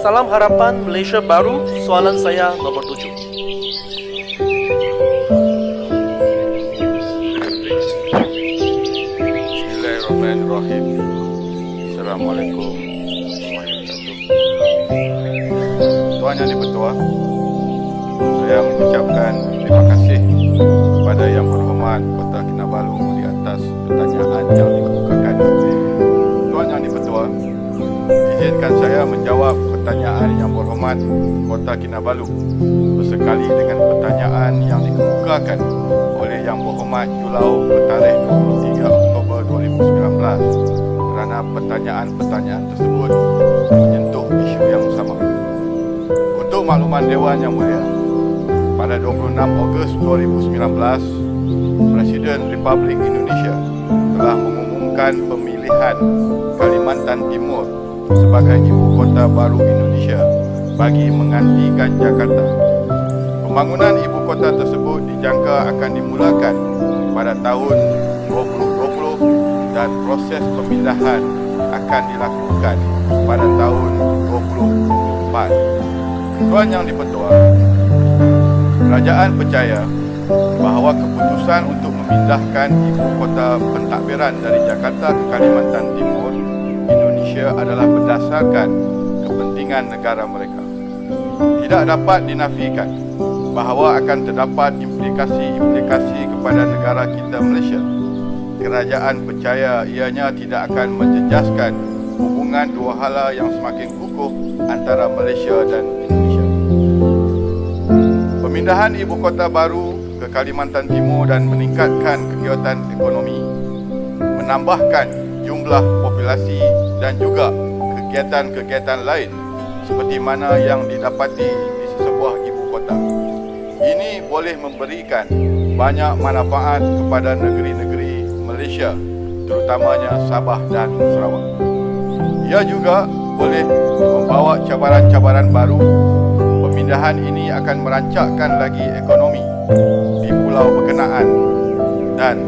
Salam Harapan Malaysia Baru, soalan saya nomor 7. Bismillahirrahmanirrahim. Assalamualaikum warahmatullahi wabarakatuh. Tuan Yang di-Pertua, saya mengucapkan terima kasih kepada Yang Berhormat Kota Kinabalu di atas pertanyaan yang dikemukakan. Tuan Yang di-Pertua, izinkan saya menjawab pertanyaan Yang Berhormat Kota Kinabalu bersekali dengan pertanyaan yang dikemukakan oleh Yang Berhormat Julau bertarikh 23 Oktober 2019 kerana pertanyaan-pertanyaan tersebut menyentuh isu yang sama. Untuk makluman Dewan Yang Mulia, pada 26 Ogos 2019, Presiden Republik Indonesia telah mengumumkan pemilihan Kalimantan Timur sebagai ibu kota baru Indonesia bagi menggantikan Jakarta. Pembangunan ibu kota tersebut dijangka akan dimulakan pada tahun 2020 dan proses pemindahan akan dilakukan pada tahun 2024. Tuan Yang di-Pertua, kerajaan percaya bahawa keputusan untuk memindahkan ibu kota pentadbiran dari Jakarta ke Kalimantan Timur Indonesia adalah berdasarkan kepentingan negara mereka. Tidak dapat dinafikan bahawa akan terdapat implikasi-implikasi kepada negara kita Malaysia. Kerajaan percaya ianya tidak akan menjejaskan hubungan dua hala yang semakin kukuh antara Malaysia dan Indonesia. Pemindahan ibu kota baru ke Kalimantan Timur dan meningkatkan kegiatan ekonomi, menambahkan jumlah populasi dan juga kegiatan-kegiatan lain seperti mana yang didapati di sesebuah ibu kota. Ini boleh memberikan banyak manfaat kepada negeri-negeri Malaysia, terutamanya Sabah dan Sarawak. Ia juga boleh membawa cabaran-cabaran baru. Pemindahan ini akan merancakkan lagi ekonomi di pulau berkenaan dan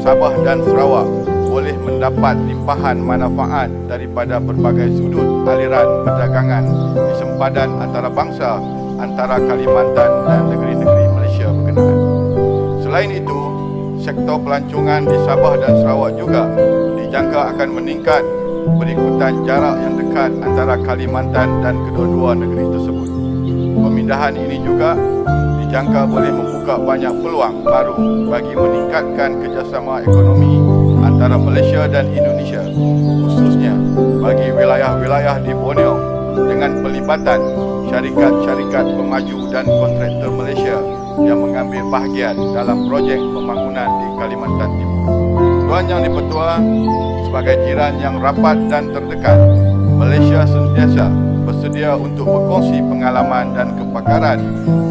Sabah dan Sarawak boleh mendapat limpahan manfaat daripada berbagai sudut aliran perdagangan di sempadan antarabangsa antara Kalimantan dan negeri-negeri Malaysia berkenaan. Selain itu, sektor pelancongan di Sabah dan Sarawak juga dijangka akan meningkat berikutan jarak yang dekat antara Kalimantan dan kedua-dua negeri tersebut. Pemindahan ini juga dijangka boleh membuka banyak peluang baru bagi meningkatkan kerjasama ekonomi antara Malaysia dan Indonesia, khususnya bagi wilayah-wilayah di Borneo dengan pelibatan syarikat-syarikat pemaju dan kontraktor Malaysia yang mengambil bahagian dalam projek pembangunan di Kalimantan Timur. Tuan Yang di-Pertua, sebagai jiran yang rapat dan terdekat, Malaysia sentiasa bersedia untuk berkongsi pengalaman dan kepakaran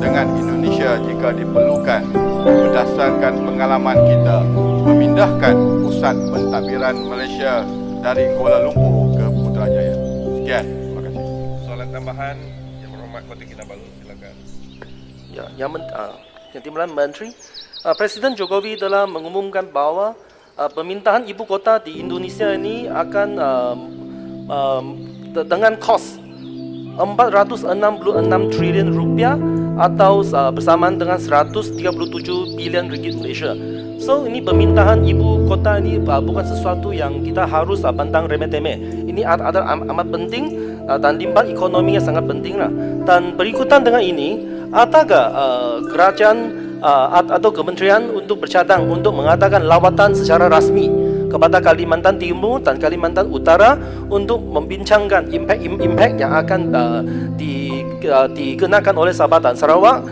dengan Indonesia jika diperlukan berdasarkan pengalaman kita memindahkan pusat pentadbiran Malaysia dari Kuala Lumpur ke Putrajaya. Sekian, terima kasih. Soalan tambahan Yang Berhormat Kota Kinabalu, silakan. Ya, Yang Timbalan Menteri, Presiden Jokowi telah mengumumkan bahawa pemindahan ibu kota di Indonesia ini akan dengan kos 466 trilion rupiah atau bersamaan dengan 137 bilion ringgit Malaysia. So ini pemindahan ibu kota ini bukan sesuatu yang kita harus pandang remeh-temeh. Ini ada amat penting dan limbah ekonominya sangat penting lah. Dan berikutan dengan ini, adakah kerajaan atau kementerian untuk bercadang untuk mengadakan lawatan secara rasmi kepada Kalimantan Timur dan Kalimantan Utara untuk membincangkan impak yang akan dikenakan oleh Sabah dan Sarawak,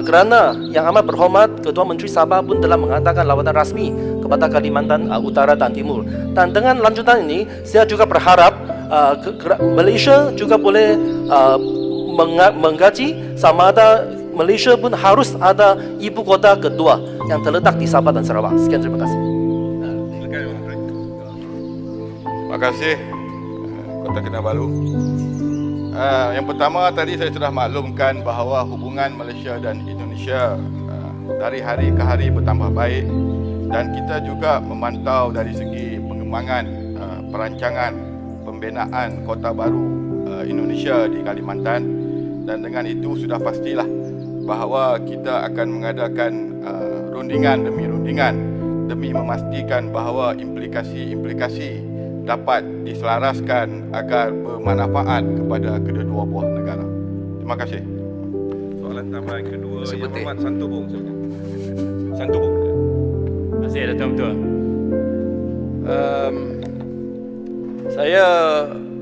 kerana yang amat berhormat Ketua Menteri Sabah pun telah mengadakan lawatan rasmi kepada Kalimantan Utara dan Timur. Dan dengan lanjutan ini, saya juga berharap Malaysia juga boleh menggaji sama ada Malaysia pun harus ada ibu kota kedua yang terletak di Sabah dan Sarawak. Sekian, terima kasih. Silakan Yang Menteri. Terima kasih Kota Kinabalu. Yang pertama tadi saya sudah maklumkan bahawa hubungan Malaysia dan Indonesia dari hari ke hari bertambah baik dan kita juga memantau dari segi pengembangan perancangan pembinaan kota baru Indonesia di Kalimantan, dan dengan itu sudah pastilah bahawa kita akan mengadakan rundingan demi rundingan demi memastikan bahawa implikasi-implikasi dapat diselaraskan agar bermanfaat kepada kedua-dua buah negara. Terima kasih. Soalan tambahan kedua Mr. Yang Putih. Berhormat Santubong. Santubong. Terima kasih Datuk Ketua. Saya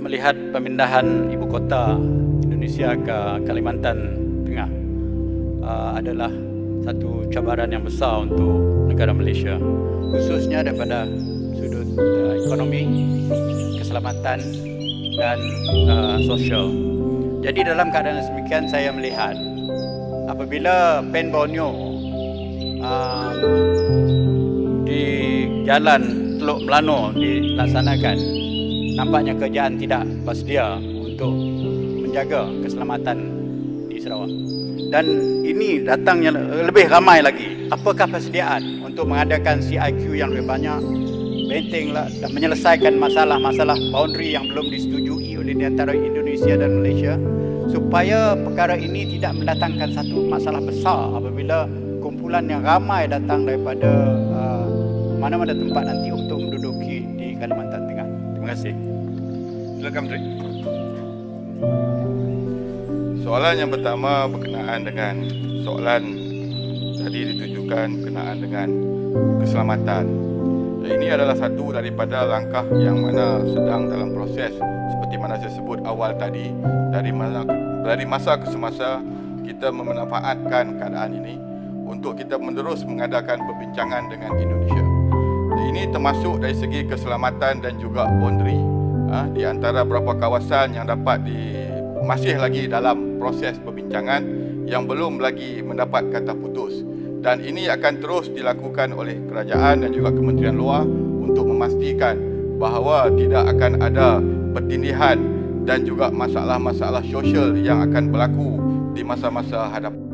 melihat pemindahan ibu kota Indonesia ke Kalimantan Tengah adalah satu cabaran yang besar untuk negara Malaysia, khususnya daripada sudut ekonomi, keselamatan dan sosial. Jadi dalam keadaan demikian saya melihat apabila PEN Borneo di jalan Teluk Melano dilaksanakan, nampaknya kerajaan tidak bersedia untuk menjaga keselamatan di Sarawak. Dan ini datangnya lebih ramai lagi. Apakah persediaan untuk mengadakan CIQ yang lebih banyak, bentenglah dan menyelesaikan masalah-masalah boundary yang belum disetujui oleh di antara Indonesia dan Malaysia, supaya perkara ini tidak mendatangkan satu masalah besar apabila kumpulan yang ramai datang daripada mana-mana tempat nanti untuk menduduki di Kalimantan Tengah. Terima kasih. Silakan Menteri. Soalan yang pertama berkenaan dengan soalan tadi ditujukan berkenaan dengan keselamatan. Ini adalah satu daripada langkah yang mana sedang dalam proses seperti mana saya sebut awal tadi, dari masa ke semasa kita memanfaatkan keadaan ini untuk kita menerus mengadakan perbincangan dengan Indonesia. Ini termasuk dari segi keselamatan dan juga boundary di antara beberapa kawasan yang masih lagi dalam proses perbincangan yang belum lagi mendapat kata putus, dan ini akan terus dilakukan oleh kerajaan dan juga Kementerian Luar untuk memastikan bahawa tidak akan ada pertindihan dan juga masalah-masalah sosial yang akan berlaku di masa-masa hadapan.